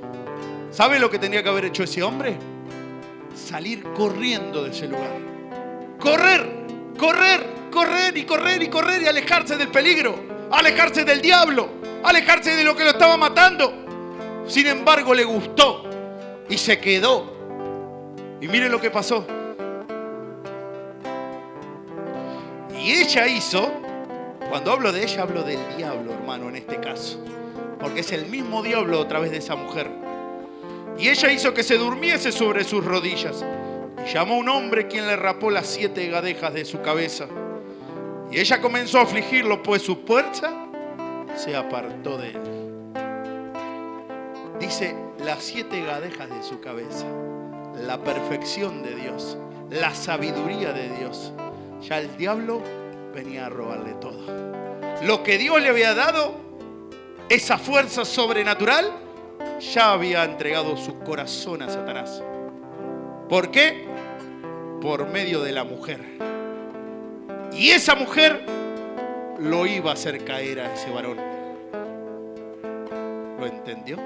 ¿Sabe lo que tenía que haber hecho ese hombre? Salir corriendo de ese lugar. Correr, correr, correr y correr y correr y alejarse del peligro, alejarse del diablo, alejarse de lo que lo estaba matando. Sin embargo, le gustó y se quedó. Y miren lo que pasó. Y ella hizo, cuando hablo de ella, hablo del diablo, hermano, en este caso, porque es el mismo diablo a través de esa mujer. Y ella hizo que se durmiese sobre sus rodillas. Y llamó a un hombre, quien le rapó las 7 gadejas de su cabeza. Y ella comenzó a afligirlo, pues su fuerza se apartó de él. Dice, las 7 gadejas de su cabeza. La perfección de Dios, la sabiduría de Dios. Ya el diablo venía a robarle todo. Lo que Dios le había dado, esa fuerza sobrenatural, ya había entregado su corazón a Satanás. ¿Por qué? Por medio de la mujer. Y esa mujer lo iba a hacer caer a ese varón. ¿Lo entendió?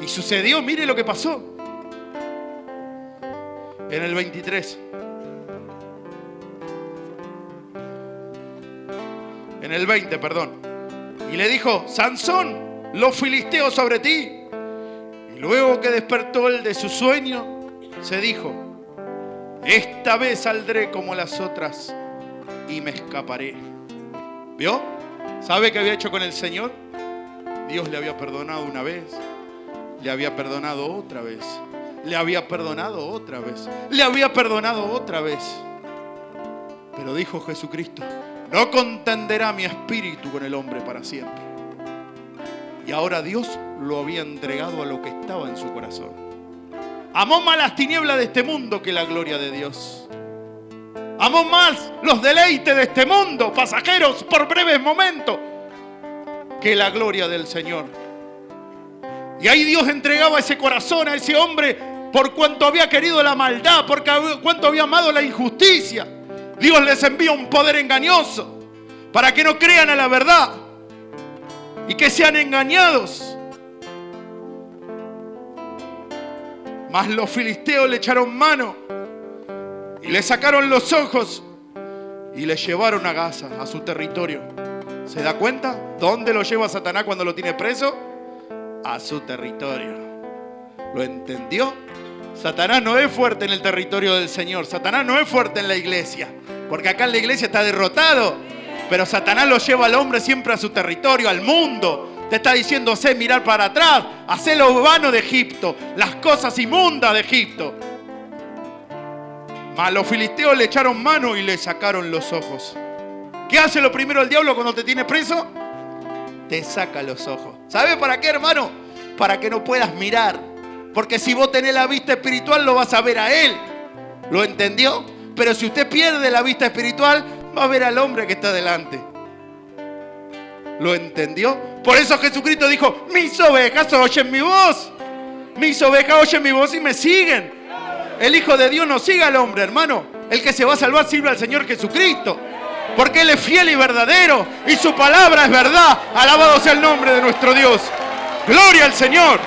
Y sucedió, mire lo que pasó. En el 23. En el 20, perdón. Y le dijo, Sansón, los filisteos sobre ti. Y luego que despertó él de su sueño, se dijo, esta vez saldré como las otras y me escaparé. ¿Vio? ¿Sabe qué había hecho con el Señor? Dios le había perdonado una vez, le había perdonado otra vez, le había perdonado otra vez, le había perdonado otra vez. Pero dijo Jesucristo: no contenderá mi espíritu con el hombre para siempre. Y ahora Dios lo había entregado a lo que estaba en su corazón. Amó más las tinieblas de este mundo que la gloria de Dios. Amó más los deleites de este mundo, pasajeros por breves momentos, que la gloria del Señor. Y ahí Dios entregaba ese corazón a ese hombre por cuanto había querido la maldad, por cuanto había amado la injusticia. Dios les envía un poder engañoso para que no crean a la verdad y que sean engañados. Mas los filisteos le echaron mano y le sacaron los ojos y le llevaron a Gaza, a su territorio. ¿Se da cuenta? ¿Dónde lo lleva Satanás cuando lo tiene preso? A su territorio. ¿Lo entendió? Satanás no es fuerte en el territorio del Señor. Satanás no es fuerte en la iglesia, porque acá en la iglesia está derrotado. Pero Satanás lo lleva al hombre siempre a su territorio, al mundo. Te está diciendo: sé mirar para atrás, hacé lo vano de Egipto, las cosas inmundas de Egipto. Mas los filisteos le echaron mano y le sacaron los ojos. ¿Qué hace lo primero el diablo cuando te tiene preso? Te saca los ojos. ¿Sabe para qué, hermano? Para que no puedas mirar. Porque si vos tenés la vista espiritual, lo vas a ver a él. ¿Lo entendió? Pero si usted pierde la vista espiritual, va a ver al hombre que está delante. ¿Lo entendió? Por eso Jesucristo dijo: mis ovejas oyen mi voz. Mis ovejas oyen mi voz y me siguen. El Hijo de Dios no sigue al hombre, hermano. El que se va a salvar sirve al Señor Jesucristo, porque Él es fiel y verdadero y su palabra es verdad. Alabado sea el nombre de nuestro Dios. Gloria al Señor.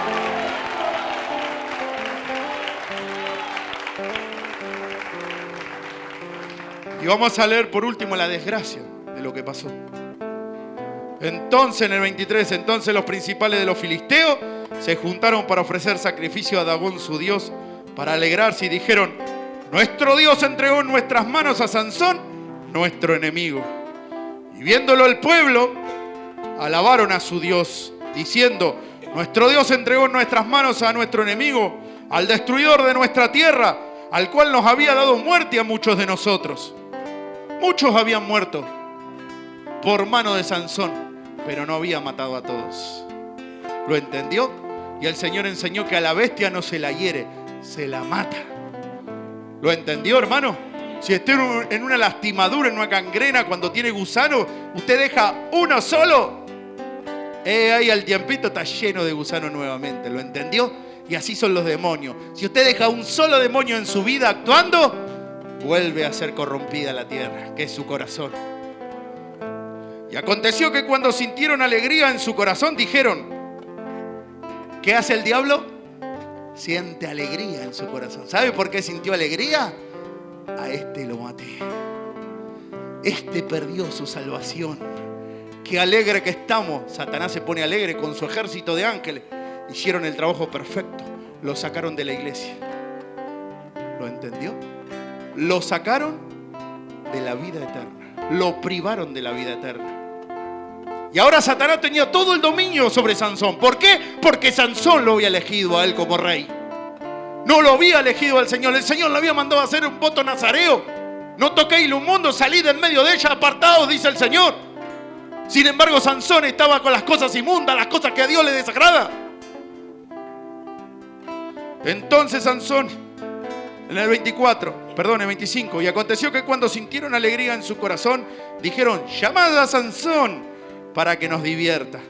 Y vamos a leer por último la desgracia de lo que pasó. Entonces, en el 23, entonces los principales de los filisteos se juntaron para ofrecer sacrificio a Dagón su Dios, para alegrarse, y dijeron: nuestro Dios entregó en nuestras manos a Sansón, nuestro enemigo. Y viéndolo el pueblo, alabaron a su Dios, diciendo: nuestro Dios entregó en nuestras manos a nuestro enemigo, al destruidor de nuestra tierra, al cual nos había dado muerte a muchos de nosotros. Muchos habían muerto por mano de Sansón, pero no había matado a todos. ¿Lo entendió? Y el Señor enseñó que a la bestia no se la hiere, se la mata. ¿Lo entendió, hermano? Si esté en una lastimadura, en una gangrena, cuando tiene gusano, usted deja uno solo, ahí al tiempito está lleno de gusanos nuevamente. ¿Lo entendió? Y así son los demonios. Si usted deja un solo demonio en su vida actuando, vuelve a ser corrompida la tierra, que es su corazón. Y aconteció que cuando sintieron alegría en su corazón, dijeron: ¿qué hace el diablo? Siente alegría en su corazón. ¿Sabe por qué sintió alegría? A este lo maté. Este perdió su salvación. Qué alegre que estamos. Satanás se pone alegre con su ejército de ángeles. Hicieron el trabajo perfecto. Lo sacaron de la iglesia. ¿Lo entendió? Lo sacaron de la vida eterna. Lo privaron de la vida eterna. Y ahora Satanás tenía todo el dominio sobre Sansón. ¿Por qué? Porque Sansón lo había elegido a él como rey. No lo había elegido al Señor. El Señor le había mandado a hacer un voto nazareo. No toquéis lo inmundo, salid en medio de ella, apartados, dice el Señor. Sin embargo, Sansón estaba con las cosas inmundas, las cosas que a Dios le desagrada. Entonces Sansón, en el 25, y aconteció que cuando sintieron alegría en su corazón, dijeron: llamad a Sansón para que nos divierta.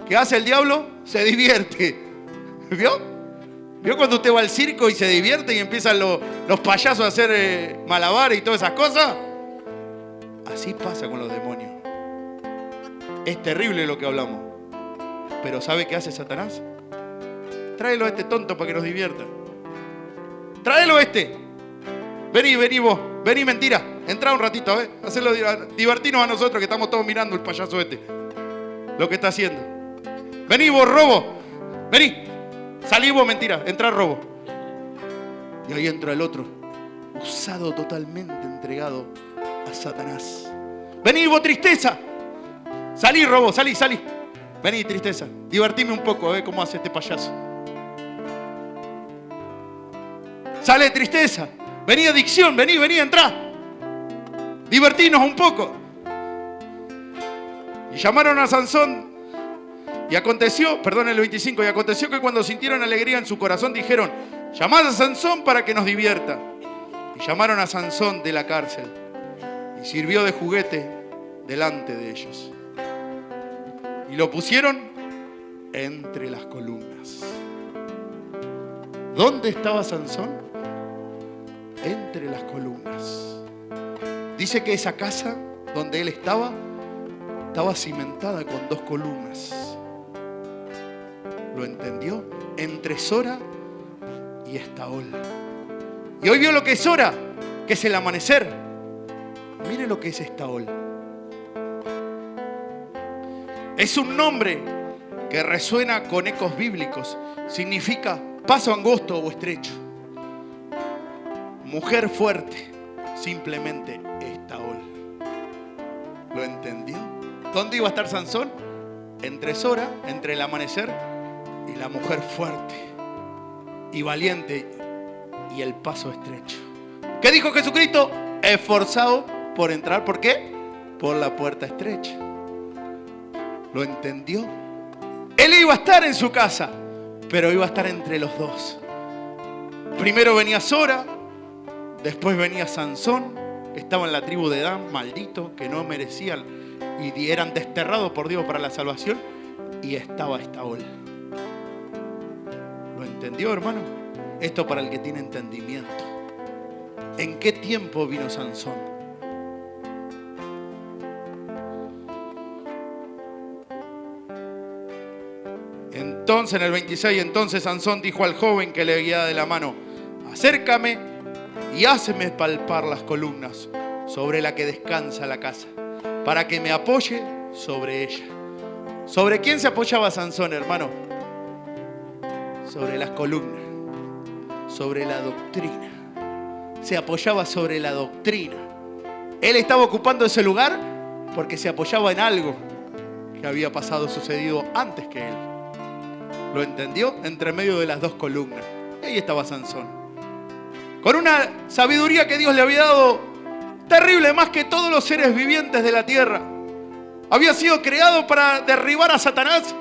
¿Qué hace el diablo? Se divierte. ¿Vio? ¿Vio cuando usted va al circo y se divierte y empiezan los payasos a hacer malabares y todas esas cosas? Así pasa con los demonios. Es terrible lo que hablamos. Pero ¿sabe qué hace Satanás? Tráelo a este tonto para que nos divierta. Tráelo a este. Vení vos. Vení, mentira. Entrá un ratito, hacerlo, divertirnos a nosotros que estamos todos mirando el payaso este. Lo que está haciendo. Vení vos, robo. Vení. Salí vos, mentira. Entrá, robo. Y ahí entra el otro, usado totalmente, entregado a Satanás. Vení vos, tristeza. Salí, Robo, salí. Vení, tristeza. Divertime un poco, cómo hace este payaso. Sale, tristeza. Vení, adicción, vení, entrá. Divertinos un poco. Y llamaron a Sansón. Y aconteció, perdón, el 25, y aconteció que cuando sintieron alegría en su corazón dijeron: llamad a Sansón para que nos divierta. Y llamaron a Sansón de la cárcel. Y sirvió de juguete delante de ellos. Y lo pusieron entre las columnas. ¿Dónde estaba Sansón? Entre las columnas. Dice que esa casa donde él estaba cimentada con 2 columnas. ¿Lo entendió? Entre Sora y Estaol. Y hoy vio lo que es Sora, que es el amanecer. Mire lo que es Estaol. Es un nombre que resuena con ecos bíblicos. Significa paso angosto o estrecho. Mujer fuerte, simplemente Estaol. ¿Lo entendió? ¿Dónde iba a estar Sansón? Entre Sora, entre el amanecer y la mujer fuerte y valiente y el paso estrecho. ¿Qué dijo Jesucristo? Esforzado por entrar. ¿Por qué? Por la puerta estrecha. ¿Lo entendió? Él iba a estar en su casa, pero iba a estar entre los 2. Primero venía Sora, después venía Sansón, que estaba en la tribu de Dan, maldito, que no merecían y eran desterrados por Dios para la salvación, y estaba Estaol. ¿Lo entendió, hermano? Esto para el que tiene entendimiento. ¿En qué tiempo vino Sansón? Entonces, en el 26, entonces Sansón dijo al joven que le guiaba de la mano: acércame y háceme palpar las columnas sobre la que descansa la casa, para que me apoye sobre ella. ¿Sobre quién se apoyaba Sansón, hermano? Sobre las columnas, sobre la doctrina. Se apoyaba sobre la doctrina. Él estaba ocupando ese lugar porque se apoyaba en algo que había pasado, sucedido antes que él. ¿Lo entendió? Entre medio de las 2 columnas. Y ahí estaba Sansón. Con una sabiduría que Dios le había dado terrible, más que todos los seres vivientes de la tierra. Había sido creado para derribar a Satanás,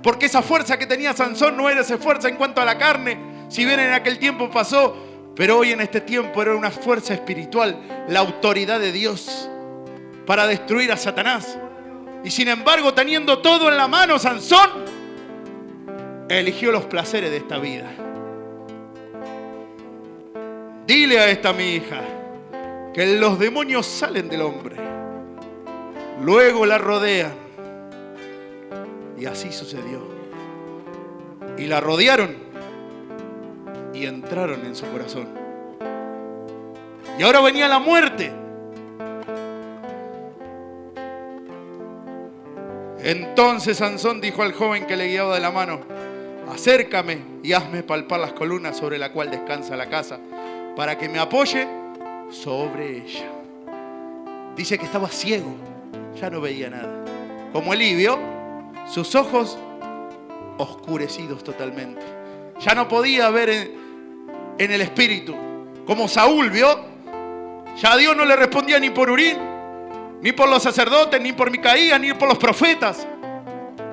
porque esa fuerza que tenía Sansón no era esa fuerza en cuanto a la carne, si bien en aquel tiempo pasó, pero hoy en este tiempo era una fuerza espiritual, la autoridad de Dios para destruir a Satanás. Y sin embargo, teniendo todo en la mano, Sansón eligió los placeres de esta vida. Dile a esta mi hija que los demonios salen del hombre, luego la rodean. Y así sucedió. Y la rodearon y entraron en su corazón. Y ahora venía la muerte. Entonces Sansón dijo al joven que le guiaba de la mano: acércame y hazme palpar las columnas sobre la cual descansa la casa, para que me apoye sobre ella. Dice que estaba ciego, ya no veía nada. Como Elí vio, sus ojos oscurecidos totalmente. Ya no podía ver en el espíritu. Como Saúl vio, ya Dios no le respondía ni por Urín, ni por los sacerdotes, ni por Micaías, ni por los profetas.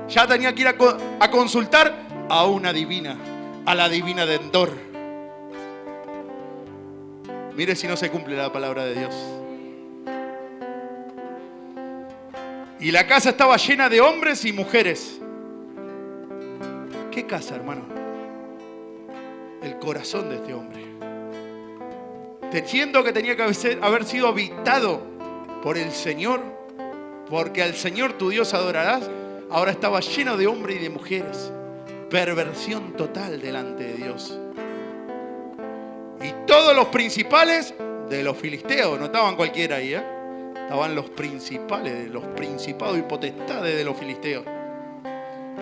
Ya tenía que ir a consultar a una divina, a la divina de Endor. Mire si no se cumple la palabra de Dios. Y la casa estaba llena de hombres y mujeres. ¿Qué casa, hermano? El corazón de este hombre. Diciendo que tenía que haber sido habitado por el Señor, porque al Señor tu Dios adorarás. Ahora estaba lleno de hombres y de mujeres. Perversión total delante de Dios. Y todos los principales de los filisteos, no estaban cualquiera ahí, estaban los principales, los principados y potestades de los filisteos.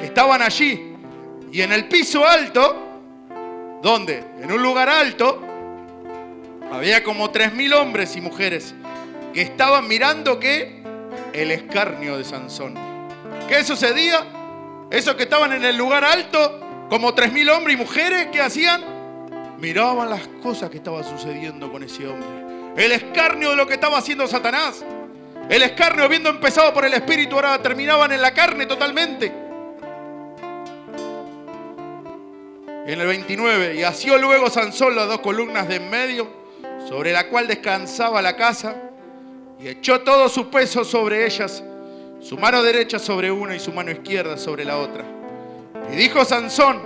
Estaban allí. Y en el piso alto, ¿dónde? En un lugar alto, había como 3.000 hombres y mujeres que estaban mirando que el escarnio de Sansón. ¿Qué sucedía? Esos que estaban en el lugar alto, como 3.000 hombres y mujeres, ¿qué hacían? Miraban las cosas que estaban sucediendo con ese hombre. El escarnio de lo que estaba haciendo Satanás. El escarnio, habiendo empezado por el espíritu, ahora terminaban en la carne totalmente. En el 29, y asió luego Sansón las 2 columnas de en medio, sobre la cual descansaba la casa, y echó todo su peso sobre ellas, su mano derecha sobre una y su mano izquierda sobre la otra. Y dijo Sansón: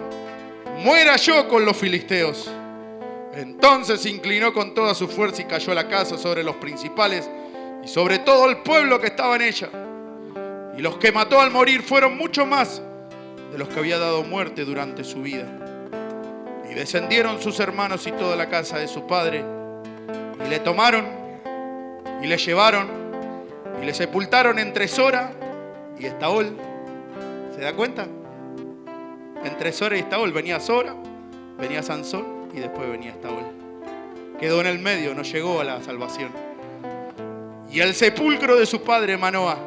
muera yo con los filisteos. Entonces se inclinó con toda su fuerza y cayó a la casa sobre los principales y sobre todo el pueblo que estaba en ella. Y los que mató al morir fueron mucho más de los que había dado muerte durante su vida. Y descendieron sus hermanos y toda la casa de su padre, y le tomaron, y le llevaron, y le sepultaron entre Sora y Estaol. ¿Se da cuenta? Entre Sora y Estaol venía Sora, venía Sansón, y después venía Estaol. Quedó en el medio, no llegó a la salvación. Y el sepulcro de su padre Manoah.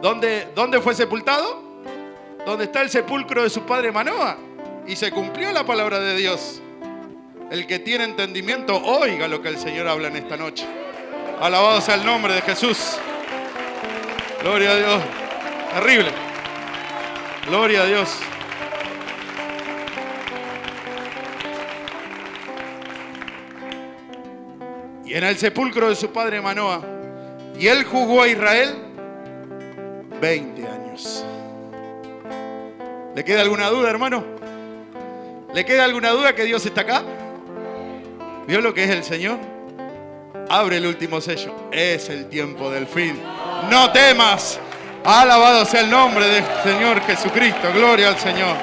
¿Dónde fue sepultado? ¿Dónde está el sepulcro de su padre Manoah? Y se cumplió la palabra de Dios. El que tiene entendimiento, oiga lo que el Señor habla en esta noche. Alabado sea el nombre de Jesús. Gloria a Dios. Terrible. Gloria a Dios. Y en el sepulcro de su padre Manoah. Y él juzgó a Israel 20 años. ¿Le queda alguna duda, hermano? ¿Le queda alguna duda que Dios está acá? ¿Vio lo que es el Señor? Abre el último sello. Es el tiempo del fin. No temas. Alabado sea el nombre del Señor Jesucristo. Gloria al Señor.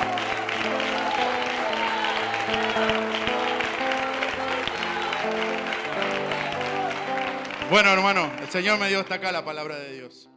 Bueno, hermano, el Señor me dio hasta acá la palabra de Dios.